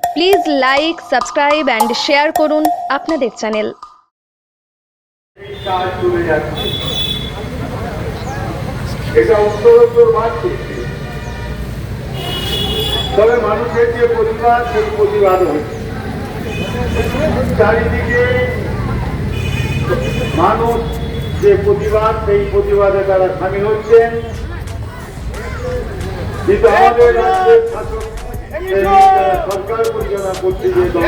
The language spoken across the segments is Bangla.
Please like, subscribe and share করুন আপনাদের চ্যানেল। এটা উত্তরোত্তর বাড়ছে, তবে মানুষের যে প্রতিবাদ সেই প্রতিবাদ হচ্ছে চারিদিকে। মানুষ যে প্রতিবাদ সেই প্রতিবাদে তারা সামিল হচ্ছেন, কিন্তু আমাদের রাজ্যের শাসক সরকার পরিচালনা করছে যে দল,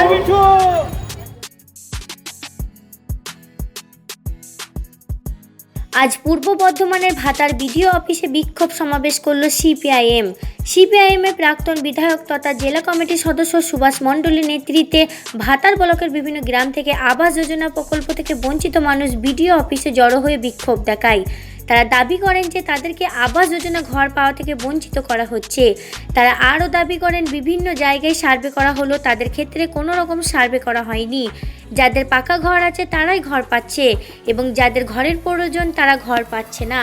আজ পূর্ব বর্ধমানের ভাতার বিডিও অফিসে বিক্ষোভ সমাবেশ করল সিপিআইএম। সিপিআইএমের প্রাক্তন বিধায়ক তথা জেলা কমিটির সদস্য সুভাষ মণ্ডলের নেতৃত্বে ভাতার ব্লকের বিভিন্ন গ্রাম থেকে আবাস যোজনা প্রকল্প থেকে বঞ্চিত মানুষ বিডিও অফিসে জড়ো হয়ে বিক্ষোভ দেখায়। তারা দাবি করেন যে তাদেরকে আবাস যোজনা ঘর পাওয়া থেকে বঞ্চিত করা হচ্ছে। তারা আরও দাবি করেন বিভিন্ন জায়গায় সার্ভে করা হলো, তাদের ক্ষেত্রে কোনো রকম সার্ভে করা হয়নি। যাদের পাকা ঘর আছে তারাই ঘর পাচ্ছে এবং যাদের ঘরের প্রয়োজন তারা ঘর পাচ্ছে না।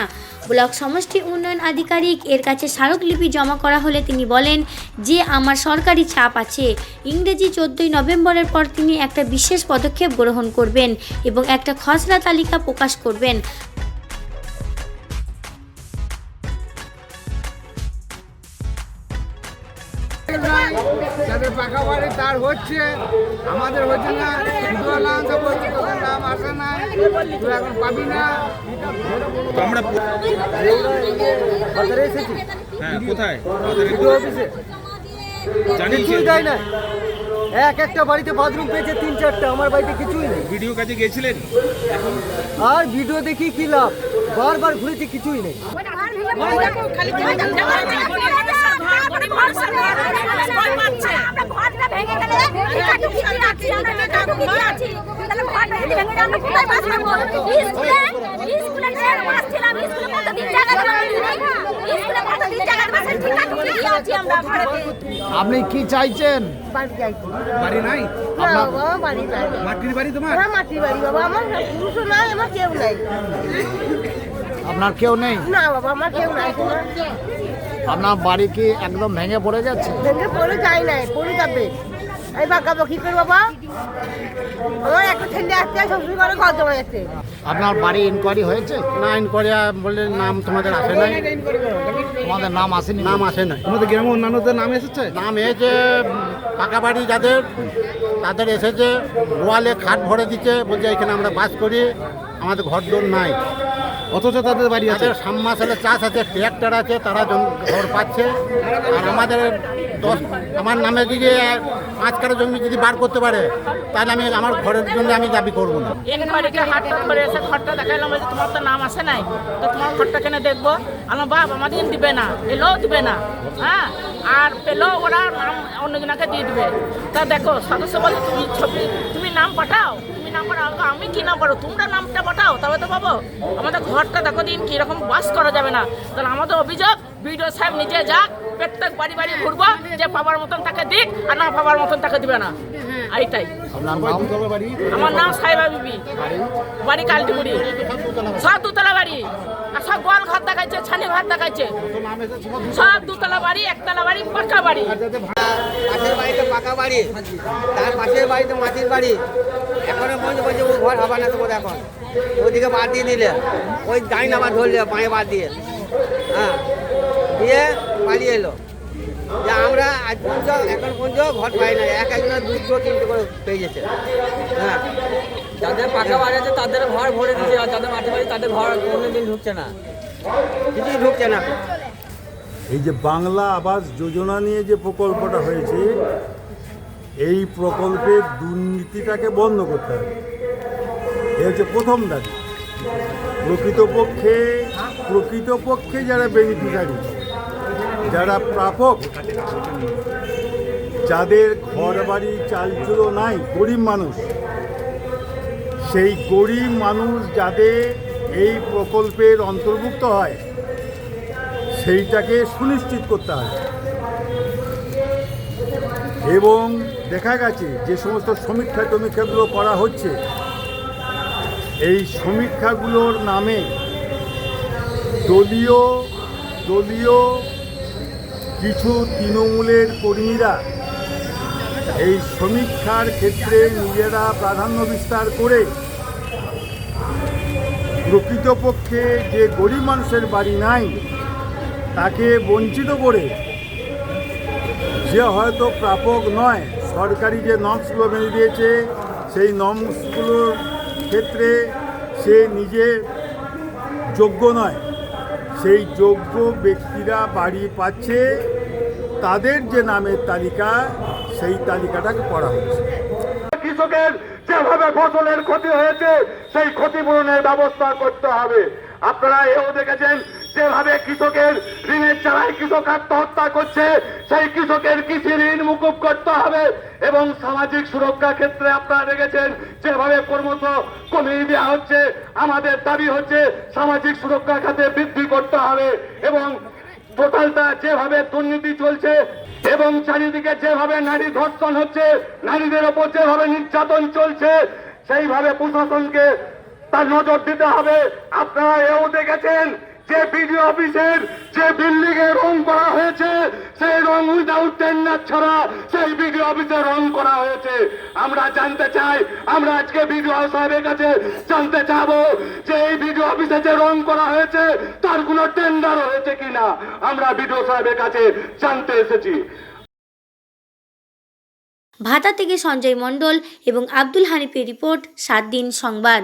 ব্লক সমষ্টি উন্নয়ন আধিকারিক এর কাছে স্মারকলিপি জমা করা হলে তিনি বলেন যে আমার সরকারি চাপ আছে। ইংরেজি 14ই নভেম্বরের পর তিনি একটা বিশেষ পদক্ষেপ গ্রহণ করবেন এবং একটা খসড়া তালিকা প্রকাশ করবেন। যাদের পাকা বাড়ি তার হচ্ছে, আমাদের হচ্ছে না। নাম আসে না, তুই এখন পাবি না। আমরা এসেছি কোথায় অফিসে, জানেন কিছুই দেয় না। একটা বাড়িতে বাথরুম পেয়েছে 3-4টা, আমার বাড়িতে কিছুই নেই। ভিডিও কাজে গেছিলেন? আর ভিডিও দেখি কি লাভ, বারবার ঘুরেছি, কিছুই নেই। আপনি কি চাইছেন? বাড়ি নাই? মাটির বাড়ি তোমার? মাটির বাড়ি বাবা, আমার পুরুষও নাই, আমার কেউ নাই। আপনার কেউ নেই? না বাবা, আমার কেউ নাই। আপনার বাড়ি কি একদম ভেঙে পড়ে যাচ্ছে? ভেঙে পড়ে যায় নাই, পড়ে যাবে। এই বাঁকাবো কি করে বাবা? আমার একটা ছেলে আসছে, শ্বশুর ঘরে ঘর জমা যাচ্ছে। আপনার বাড়ি ইনকোয়ারি হয়েছে? না, ইনকোয়ারি বললে নাম তোমাদের আসে নাই। তোমাদের নাম আসেনি? নাম আসে নাই। তোমাদের গ্রামে অন্যান্যদের নাম এসেছে? নাম এসেছে পাকা বাড়ি যাদের, তাদের এসেছে। ওয়ালে খাট ভরে দিচ্ছে, বলছে এখানে আমরা বাস করি, আমাদের ঘর দোর নাই। অথচ তাদের বাড়ি আছে। তাদের সাবমার্সেলে চাষ আছে, ট্র্যাক্টর আছে, তারা ঘর পাচ্ছে। আর আমাদের আমার নামে যদি 5 কাঠা জমি যদি বার করতে পারে, তাহলে আমি আমার ঘরের জন্য আমি দাবি করবো না। ইনকোয়ারিকে হাতটা ধরে এসে ঘরটা দেখাইলাম, যে তোমার তো নাম আসে নাই, তো তোমার ঘরটা কেন দেখবো? আমার বাপ আমাদের দিবে না, এলেও দিবে না, হ্যাঁ, আর পেলেও ওরা নাম অন্যজনকে দিয়ে দিবে। তা দেখো সদস্য বলে তুমি নাম পাঠাও, তুমি নাম পাঠাও, আমি কি নাম পাঠাও, তোমরা নামটা পাঠাও, তবে তো পাবো। আমাদের ঘরটা দেখো দিন কীরকম বাস করা যাবে না। তাহলে আমাদের অভিযোগ বিডিও সাহেব নিজে যাক, প্রত্যেক বাড়ি বাড়ি ঘুরবো, যে পাবার মতন তাকে দিক আর না পাবার মতন তাকে দিবে না, এইটাই। আমার নাম সাহেবা বিবি, বাড়ি কালটিপুরি, সব 2তলা বাড়ি, আর সব গোয়াল ঘর দেখাচ্ছে, ছানি ঘর দেখাচ্ছে, সব 2তলা বাড়ি, 1তলা বাড়ি, পাকা বাড়ি। পাশের বাড়িতে পাকা বাড়ি, তার পাশের বাড়িতে মাটির বাড়ি। এখনো বলছে ও ঘর হবে না তোমার, এখন ওইদিকে বাদ দিয়ে নিলে, ওই ডাইন আবার ধরলে পায়ে বাদ দিয়ে, হ্যাঁ, দিয়ে পালিয়ে এলো। যে আমরা আজ পর্যন্ত এখন পর্যন্ত ঘর পাই না, একজনের 2-3 করে পেয়ে গেছে। হ্যাঁ, যাদের পাকা বাড়ি আছে তাদের ঘর ভরে দিচ্ছে, আর যাদের মাটির বাড়ি তাদের ঘর কোনোদিন ঢুকছে না, কিছুই ঢুকছে না। এই যে বাংলা আবাস যোজনা নিয়ে যে প্রকল্পটা হয়েছে, এই প্রকল্পের দুর্নীতিটাকে বন্ধ করতে হবে। এ হচ্ছে প্রথম দাবি। প্রকৃতপক্ষে যারা বেনিফিশিয়ারি, যারা প্রাপক, যাদের ঘর বাড়ি চালচুলো নাই, গরিব মানুষ, সেই গরিব মানুষ যাদের এই প্রকল্পের অন্তর্ভুক্ত হয়, সেইটাকে সুনিশ্চিত করতে হবে। এবং দেখা গেছে যে সমস্ত সমীক্ষাগুলো করা হচ্ছে, এই সমীক্ষাগুলোর নামে দলীয় কিছু তৃণমূলের কর্মীরা এই সমীক্ষার ক্ষেত্রে নিজেরা প্রাধান্য বিস্তার করে প্রকৃতপক্ষে যে গরিব মানুষের বাড়ি নাই তাকে বঞ্চিত করে যে হয়তো প্রাপক নয়, সরকারি যে নর্মসগুলো মেনে দিয়েছে সেই নর্মসগুলোর ক্ষেত্রে সে নিজে যোগ্য নয়, সেই যোগ্য ব্যক্তিরা বাড়ি পাচ্ছে, তাদের যে নামের তালিকা সেই তালিকাটাকে করা হচ্ছে। কৃষকের যেভাবে ফসলের ক্ষতি হয়েছে সেই ক্ষতিপূরণের ব্যবস্থা করতে হবে। আপনারা এও দেখেছেন যেভাবে কৃষকের ঋণের চালায় কৃষক আত্মহত্যা করছে, সেই কৃষকের কৃষি ঋণ মুকুব করতে হবে। এবং সামাজিক সুরক্ষা ক্ষেত্রে আপনারা দেখেছেন যেভাবে ক্রমশ কমিয়ে দেওয়া হচ্ছে। আমাদের দাবি হচ্ছে সামাজিক সুরক্ষা খাতে বৃদ্ধি করতে হবে এবং টোটালটা যেভাবে দুর্নীতি চলছে এবং চারিদিকে যেভাবে নারী ধর্ষণ হচ্ছে, নারীদের ওপর যেভাবে নির্যাতন চলছে, সেইভাবে প্রশাসনকে তার নজর দিতে হবে। আপনারা এও দেখেছেন যে বিডিও অফিসের যে বিল্ডিং এ রং করা হয়েছে, সেই রং উইদাউট টেন্ডার ছাড়া সেই বিডিও অফিসে রং করা হয়েছে। আমরা জানতে চাই, আমরা আজকে বিডিও সাহেবের কাছে জানতে চাবো যে এই বিডিও অফিসে যে রং করা হয়েছে তার কোনো টেন্ডার হয়েছে কিনা, আমরা বিডিও সাহেবের কাছে জানতে এসেছি। ভাতা থেকে সঞ্জয় মণ্ডল এবং আব্দুল হানিফের রিপোর্ট 7 দিন সংবাদ।